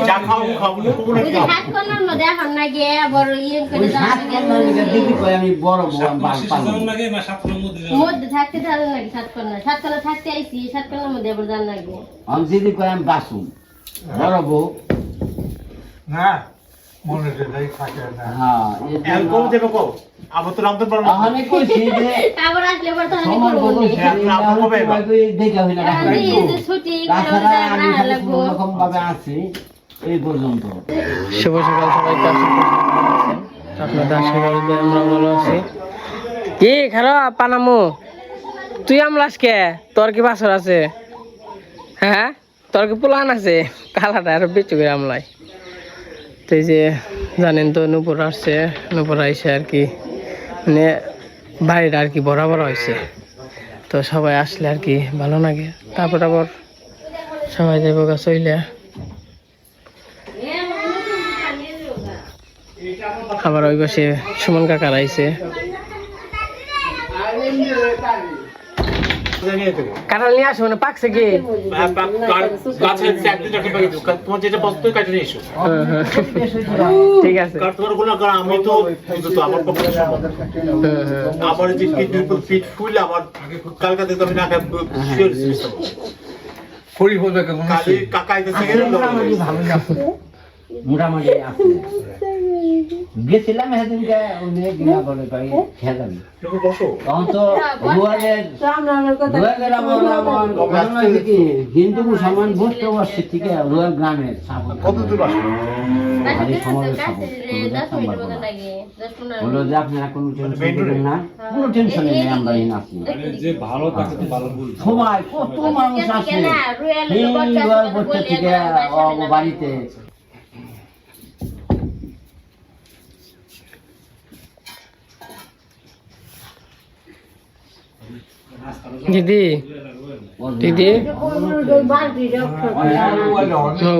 যা খাও খাও কোন ওই যে হাত করলাম না দেখো না গে বড় ইয়ে করে আমি বড় মধ্যে থাকতে ভালো লাগে সাত কলা থাকতে আইছি সাত কলার মধ্যে আবার জান লাগে আমি যদি কই আমি বাসুন বড় বউ না মনে যেটাই থাকে না হ্যাঁ এরকম যাবে কও আবার তো নামতে পারবো না আমি কইছি যে আবার আসলে আবার তো আমি সময় করব বলবো দেখা হয় না ছুটি তাছাড়া আমি লাগবো কোনো রকম ভাবে আছি এই পর্যন্ত শুভ সকাল সবাইকে আপনাদের আশীর্বাদে আমরা ভালো আছি কি খারাপ পানামু তুই আমলাস কে তোর কি বাসর আছে হ্যাঁ তোর কি প্লান আছে কালাটা আর বেচু করে আমলাই তো এই যে জানেন তো নুপুর আসছে নুপুর আইসে আর কি মানে বাড়িটা আর কি বড় বড় হয়েছে তো সবাই আসলে আর কি ভালো লাগে তারপর আবার সবাই যাবো গা চইলে আবার ওই পাশে সুমন কাকার আইছে কাঁঠাল নিয়ে আসো মানে পাকছে কি গাছের একদিন রাখে পাই তোমার যেটা পছন্দ কাটে নিয়ে এসো ঠিক আছে কার তোমার গুলো কারণ আমি তো তো আমার পক্ষে আমার যে পিট ফুল আমার কালকাতে তো আমি না খাই শিওর সিস্টেম খড়ি হবে কেমন কালি কাকা আইতেছে গেল মোটামুটি আছে গেছিলাম সেদিনকে উনি গিয়া বলে ভাই খেলাম লোক বসো তখন তো রুয়ালের হিন্দু মুসলমান বুঝতে পারছি ঠিক আছে রুয়াল গ্রামের কত দূর আসো বললো যে আপনারা কোনো টেনশন করবেন না কোনো টেনশন নেই আমরা এই নাচি যে ভালো তাকে তো ভালো বলছে সবাই কত মানুষ আছে এই রুয়াল করতে থেকে বাড়িতে দিদি দিদি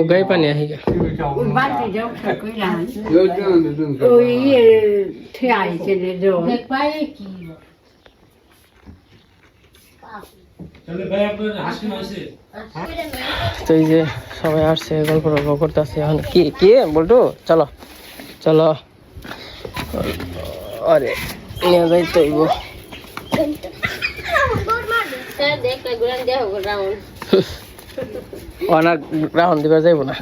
গাই পানি আহি গে তো এই যে সবাই আসছে গল্প টল্প করতেছে এখন কি কি বলটু চলো চলো আরে নিয়ে যাই তো অনেক রাউন্ড দিবা যাইব না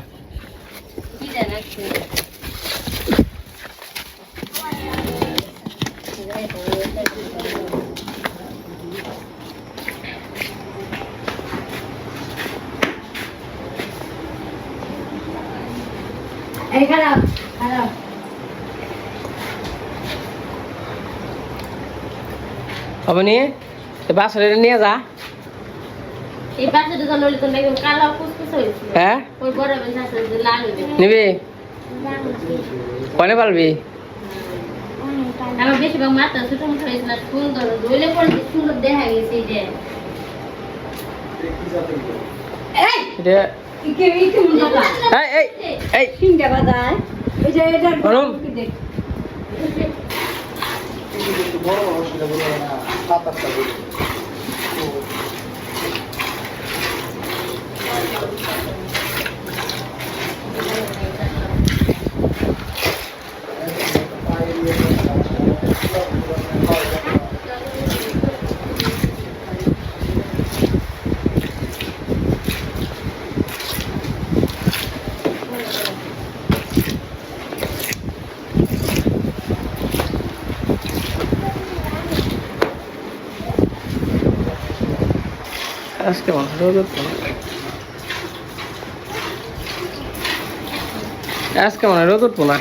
আপনি বাসরে নিয়ে যা এই বাচ্চাটা তো নলি তো একদম কালো কুচকুচ হয়েছে হ্যাঁ ওই বড় বেশ আছে যে লাল হইবে নিবি কনে পারবি আমার বেশিরভাগ মাথা ছোট মোটো হয়েছে না সুন্দর ধুলে পরে যে সুন্দর দেখা গেছে এই যে এই এটা কি মুন্ডা এই এই এই তিনটা বাজায় ওই যে এটা বলুন আজকে রোদ উঠবো না আজকে মনে রোদ উঠবো না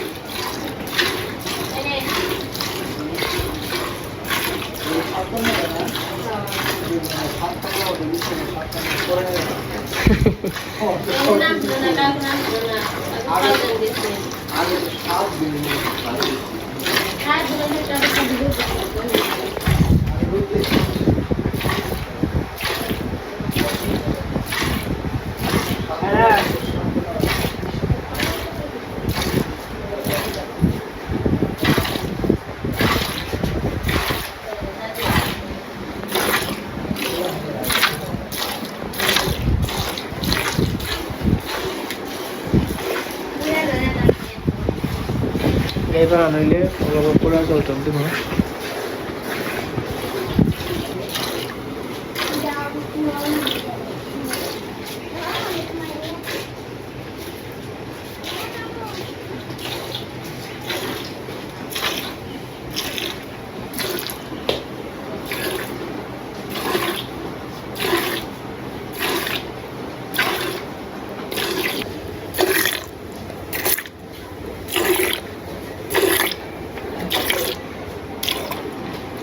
গাইবা আনইলে পুরা জল টল দিব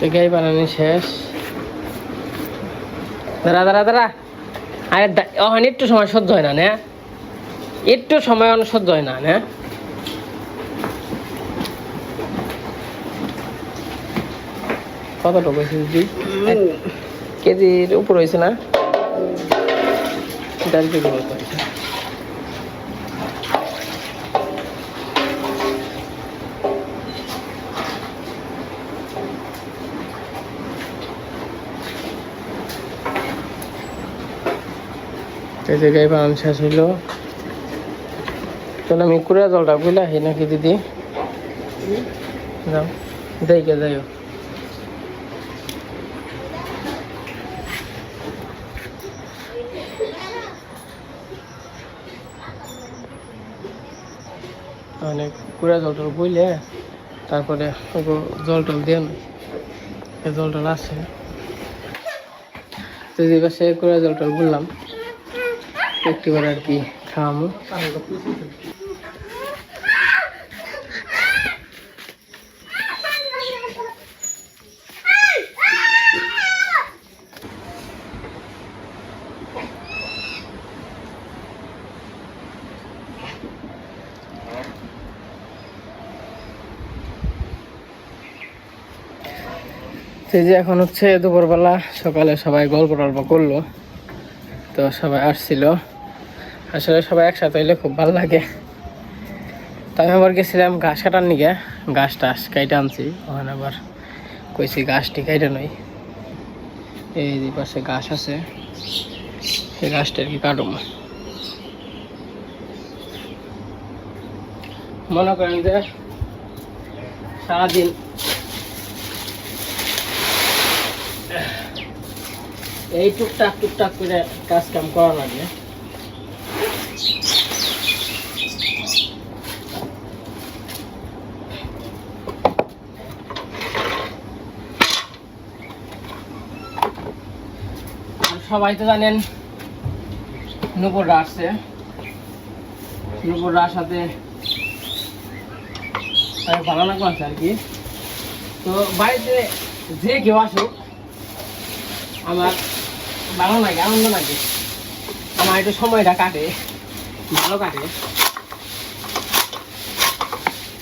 গাই বানানো শেষ দাঁড়া দাঁড়া দাঁড়া আরে ওখানে একটু সময় সহ্য হয় না না একটু সময় সহ্য হয় না না কতটুকু হয়েছে কেজির উপর হয়েছে না 1.5 কেজির মতো হয়েছে এই জায়গায় বানানো শেষ হইল তাহলে আমি কুড়া জলটা বুঝলে আহি নাকি দিদি যাও দেখে যাইও মানে কুড়া জলটা বুঝলে তারপরে জল টল দিয়ে জল টল আছে তো যে পাশে কুড়া জল টল বললাম একটিবার আর কি খাওয়ামো যে এখন হচ্ছে দুপুরবেলা সকালে সবাই গল্প টল্প করলো তো সবাই আসছিল আসলে সবাই একসাথে হইলে খুব ভালো লাগে তো আমি আবার গেছিলাম ঘাস কাটার নিকে ঘাস টাস কাইটা আনছি ওখানে আবার কইছি ঘাসটি কাইটা নই এই যে পাশে ঘাস আছে এই ঘাসটা আর কি কাটুম মনে করেন যে সারাদিন এই টুকটাক টুকটাক করে কাজ কাম করা লাগে সবাই তো জানেন নুপুররা আসছে নুপুররা আসাতে ভালো লাগবে আর কি তো বাড়িতে যে কেউ আসুক আমার ভালো লাগে আনন্দ লাগে আমার একটু সময়টা কাটে ভালো কাটে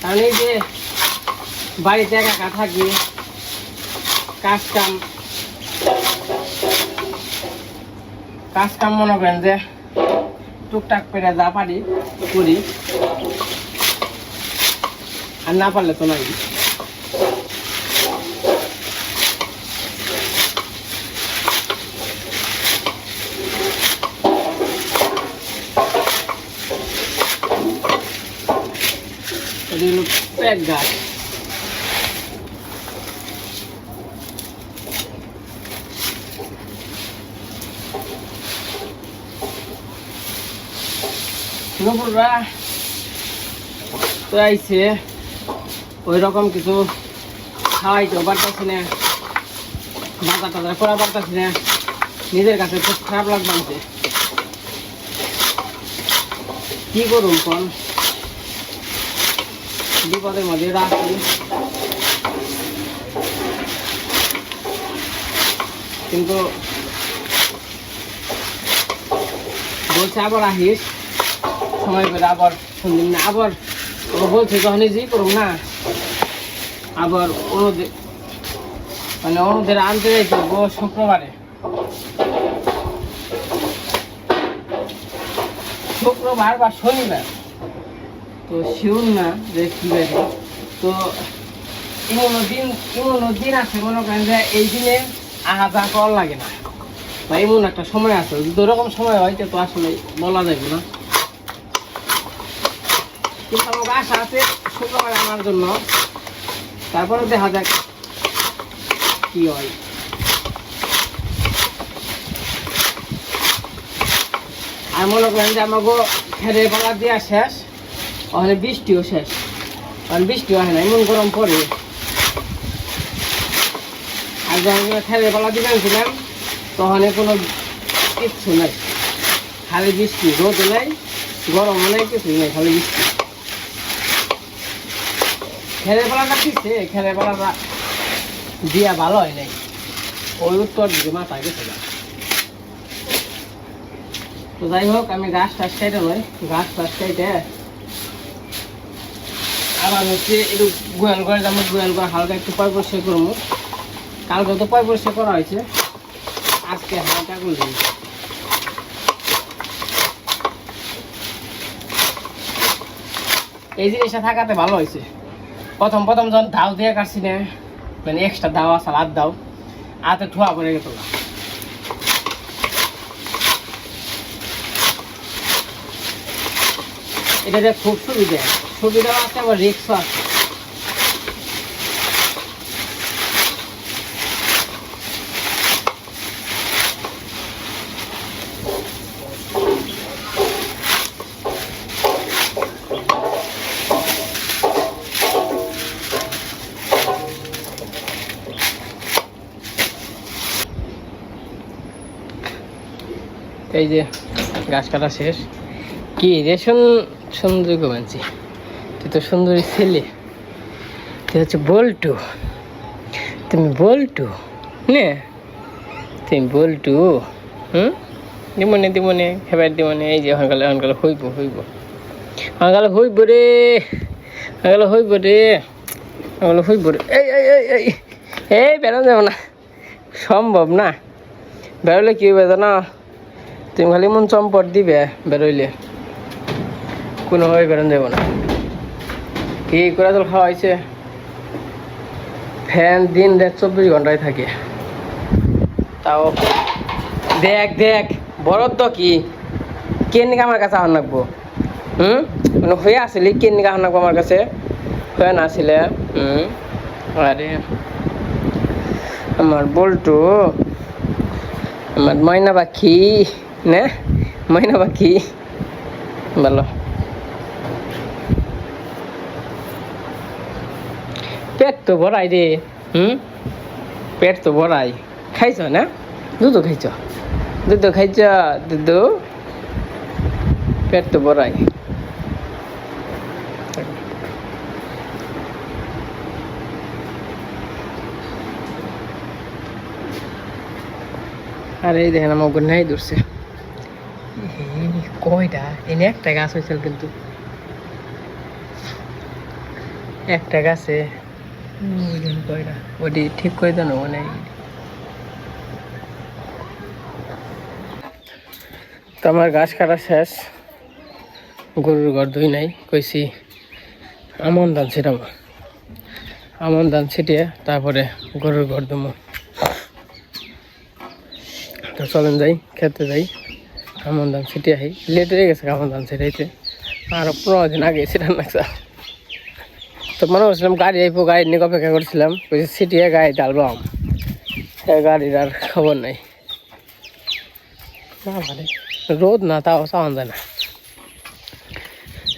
কারণ এই যে বাড়িতে একা একা থাকি কাজ কাম মনে করেন যে টুকটাক করে যা পারি করি আর না পারলে তো নাই পেট গাছ নুপুররা তো আইছে ওই রকম কিছু খাওয়াইতেও পারতাছি না বাজার টাজার করা পারতাছি না নিজের কাছে খুব খারাপ লাগছে কি করুন কোন বিপদের মধ্যে রাখি কিন্তু বলছে আবার আহিস সময় করে আবার শুনদিন না আবার বলছে যখনই যে করুন না আবার অনুদের আনতে যাইতে শুক্রবারে শুক্রবার বা শনিবার তো শিউর না যে কি বাড়ি তো এমন দিন আছে মনে করেন যে এই দিনে আহা যা করা লাগে না বা এমন একটা সময় আছে যদি ওরকম সময় হয় তো আসলে বলা যাবে না কিন্তু আমাকে আশা আছে শুক্রবার আনার জন্য, তারপরে দেখা যাক কি হয়। আর মনে করেন যে আমাকে খেরে পালা দেওয়া শেষ, ওখানে বৃষ্টিও শেষ, কারণ বৃষ্টি হয় না, এমন গরম পড়ে। আর যখন খেরে পালা দিয়ে আনছিলাম তখন কোনো কিচ্ছু নাই, খালি বৃষ্টি, রোদ নাই, গরম নাই, কিছুই নেই, খালি বৃষ্টি। খেরে পালাটা দিচ্ছে, খেরে পালাটা দিয়া ভালো হয় নাই, ওই উত্তর দিকে মাথা গেছে। তো যাই হোক, আমি গাছ টাছ কেটে নয়, গাছ টাছ কেটে আবার হচ্ছে একটু গোয়াল করে যাবো, গোয়াল করে হালকা একটু পয় পরিষ্কার করবো। কালকে তো পয় পরিষ্কার করা হয়েছে, আজকে হালকা করবো। এই জিনিসটা থাকাতে ভালো হয়েছে। প্রথম যখন দাও দিয়ে কাটছি না, মানে এক্সট্রা দাও আছে, হাত দাও হাতে ঠোয়া করে গেত। এটা যে খুব সুবিধা আছে, আবার রিক্সও আছে। এই যে গাছ কাটা শেষ। কি রে সুন্দরী মানছি, তুই তো সুন্দরী ছেলে, তুই হচ্ছে বল্টু, তুমি বল্টু নে, তুমি বল্টু। দিমনে হেবার দিমনে। এই যে হনকালে হইব রে, হইব রে। এই বেরোন যাব না, সম্ভব না। বেরোলে কি হইবে জানো, তুমি খালি মন চম্পট দিবে, বেরোইলে কোনোভাবে বেরোন যাব না। কি করে জল খাওয়া হয়েছে, ফ্যান দিন রাত 24 ঘন্টায় থাকে। তাও দেখ বরদ্দ কি কেন আমার কাছে আন রাখবো? হয়ে আসলি কেন আন রাখবো আমার কাছে? হয়ে না আসলে আরে আমার বল্টু, আমার ময়না পাখি না, ময়না পাখি ভালো। পেট তো ভরাই রে, পেট তো ভরাই। খাইছ না? দুধ খাইছ, দুধ, পেট তো ভরাই। আর এই দেখেন আমার নাই ধরছে কয়টা, এনে একটা গাছ হয়েছিল, কিন্তু একটা গাছে কয়টা, ওটি ঠিক করে দেন মানে। তো আমার গাছ কাটা শেষ, গরুর ঘর ধুই নাই, কইছি আমন ধান ছিটাবো, আমন ধান ছিটিয়ে তারপরে গরুর ঘর ধুমো। তো চলেন যাই, খেতে যাই, আমন ধান ছিটিয়ে আহি। লেট হয়ে গেছে আমন ধান ছিটাইতে, আরো 15 দিন আগে ছিটান লাগছে। তো মনে করছিলাম গাড়ি আইব, গাড়ি নিয়ে অপেক্ষা করছিলাম, ছিটিয়ে গাড়ি ডালবাম, গাড়ির আর খবর নাই। না মানে রোদ না, তাও চাওয়ান যায় না।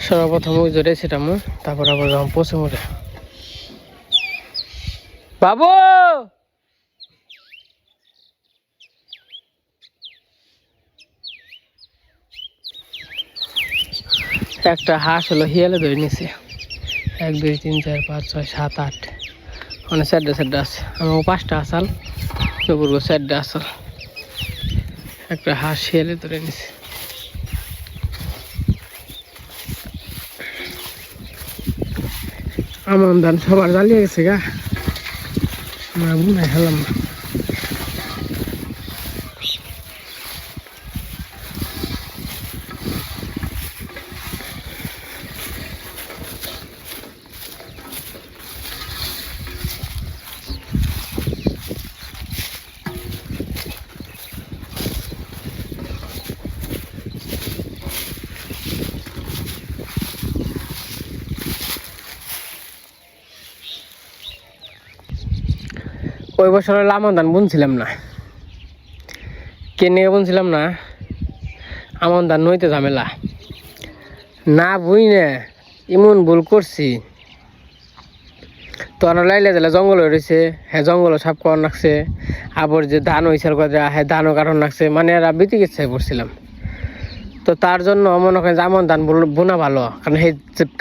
সর্বপ্রথম ওই জোরে ছিটামো, তারপর আবার যখন পচে মরে। বাবু একটা হাঁস হলো হিয়ালে ধরে নিছে, 1 2 3 4 5 6 7 8, মানে 4টা আছে। আমার 5টা আসাল, দুপুর 4টা আসাল। একটা হাঁস হিয়ালে ধরে নিছে। আমন ধান সবার জ্বালিয়ে গেছে গা, আমরা বুনাই খেলাম না। ওই বছর হলো আমন ধান বুনছিলাম না, কেনে বুনছিলাম না, আমন ধান নইতে ঝামেলা না বুই না এমন ভুল করছি। তো লাইলে দিলে জঙ্গল হয়ে রয়েছে, হ্যাঁ জঙ্গলও সাফ করার লাগছে, আবার যে ধান হয়েছে হ্যাঁ ধানও কারণ লাগছে, মানে এরা বিতি ইচ্ছায় পড়ছিলাম। তো তার জন্য মনে করেন যে আমন ধান বোনা ভালো, কারণ সেই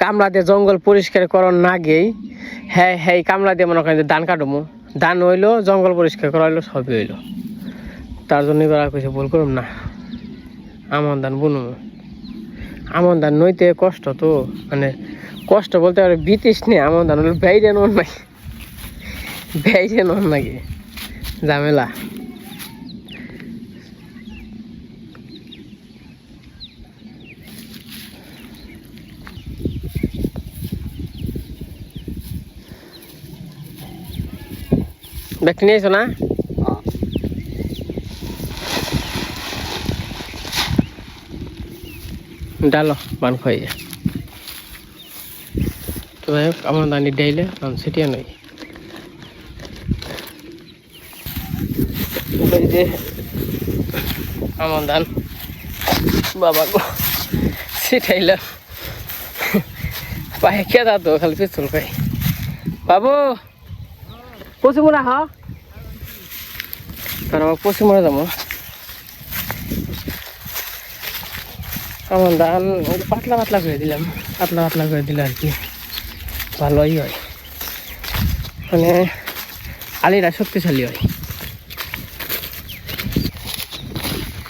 কামলা দিয়ে জঙ্গল পরিষ্কার করার না গিয়েই হ্যাঁ হ্যাঁ কামলা দিয়ে মনে করেন যে ধান কাটবো, ধান হইলো জঙ্গল পরিষ্কার করা হইলো সবই হইলো। তার জন্য এবার আর কিছু ভুল করুম না, আমন ধান বুনু। আমন ধান নইতে কষ্ট, তো মানে কষ্ট বলতে পারে বিতিস নে আমন ধান হলো বাইরে নন নাকি, বাইরে নন নাকি ঝামেলা। ব্যাগটি নিয়েছো না? ডালো বান খাইয়ে তো ভাই আমার দানি ডাইলে আমি সেটিয়া নই। যে আমার ধান বাবা গো সেটাইলাম, পায়ে কেদা তো খালি পেছল খাই। বাবু পশ্চিমরা হ, কারণ আমার পশ্চিমরা যাবো। আমার ধান পাতলা পাতলা করে দিলাম, পাতলা পাতলা করে দিলে আর কি ভালোই হয়, মানে আলিরা শক্তিশালী হয়।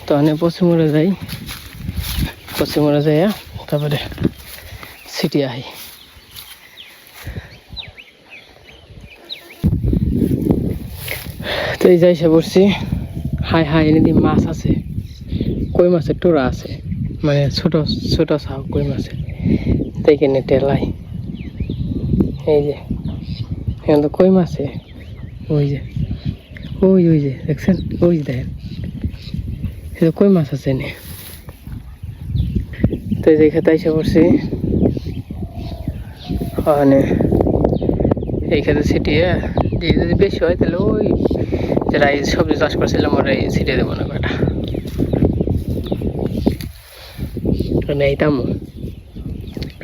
তো আমি পশ্চিমরে যাই, পশ্চিমরে যাই তারপরে সিটি আহি। তো এই যাই সে বসছি, হাই হাই এনে দিয়ে মাছ আছে, কই মাছের টোরা আছে, মানে ছোট ছোট সাপ কই মাছের, দেখে নে টেলাই। এই যে এখানে তো কই মাছে, ওই যে ওই ওই যে দেখছেন, ওই যে দেখেন কই মাছ আছে নে। তো এই যে খেতে এসে পড়ছি, ওখানে এই খেতে ছিটিয়ে যদি বেশি হয় তাহলে ওই যারা এই সবজি চাষ করছিলাম ওরা এই ছিটিয়ে দেবো না কটা এইতাম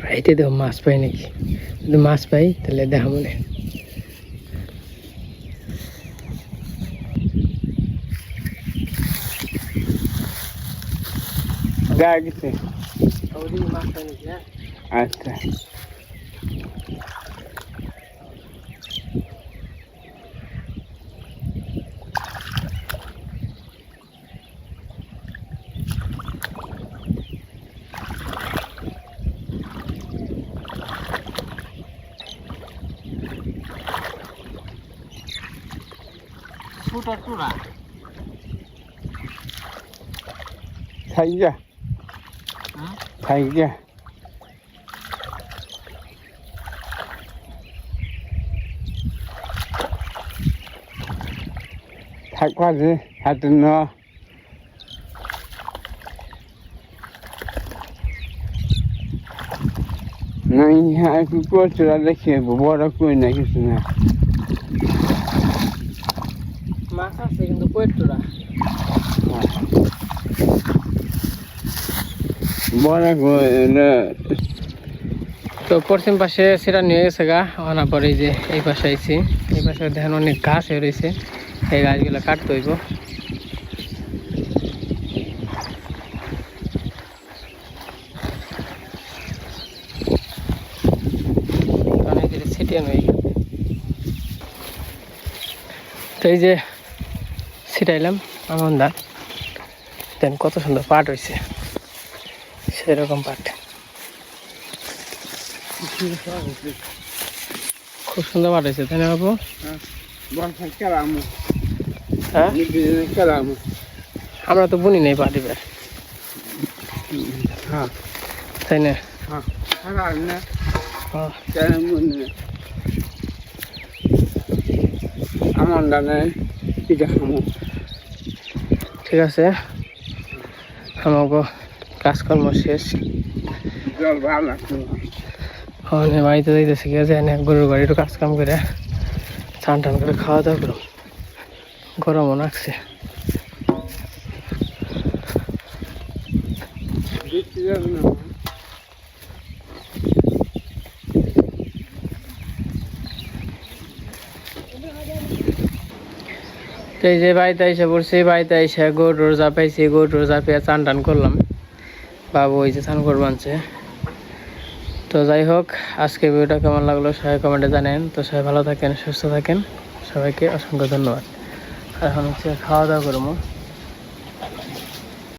খাইতে দেবো। মাছ পাই নাকি, যদি মাছ পাই তাহলে দেখা মনে। গায়ে গেছে। মাছ পাই নাকি? হ্যাঁ আচ্ছা ছোট টোরা খাই যা, খাই যা। থাকবা যে হাতে ন নাই, একটু কচুরা দেখে বড় কই না কিছু না। মাছ আছে কিন্তু কই টোরা বড় কই। তো পশ্চিম পাশে সেটা নিয়ে গেছে গা, আনার পরে যে এই পাশে আইছি, এই পাশে দেখেন অনেক ঘাস হয়ে রয়েছে, এই গাছগুলো কাটতে হইব। ছিটিয়ে নই, তো এই যে ছিটাইলাম আমন ধান, দেন কত সুন্দর পাট হয়েছে, সেরকম পাট খুব সুন্দর পাট হয়েছে, তাই না বাবু? হ্যাঁ আমরা তো বুনি নেই পাট এবার, তাই না? আমার দানে ঠিক আছে, আমাকে কাজকর্ম শেষ, জল ভালো লাগতো। বাড়িতে যাইতেছি, গিয়ে যায় না গরুর বাড়ি একটু কাজ কাম করে স্নান টান করে খাওয়া দাওয়া করো। গরমও লাগছে। তো এই যে বাড়িতে এসে পড়ছি, বাড়িতে এসে গরুর জাপাইছি, গরুর জাপিয়ে চান টান করলাম। বাবু ওই যে চান করবো আনছে। তো যাই হোক, আজকে ভিডিওটা কেমন লাগলো সবাই কমেন্টে জানেন। তো সবাই ভালো থাকেন, সুস্থ থাকেন, সবাইকে অসংখ্য ধন্যবাদ। আর এখন হচ্ছে খাওয়া দাওয়া করবো।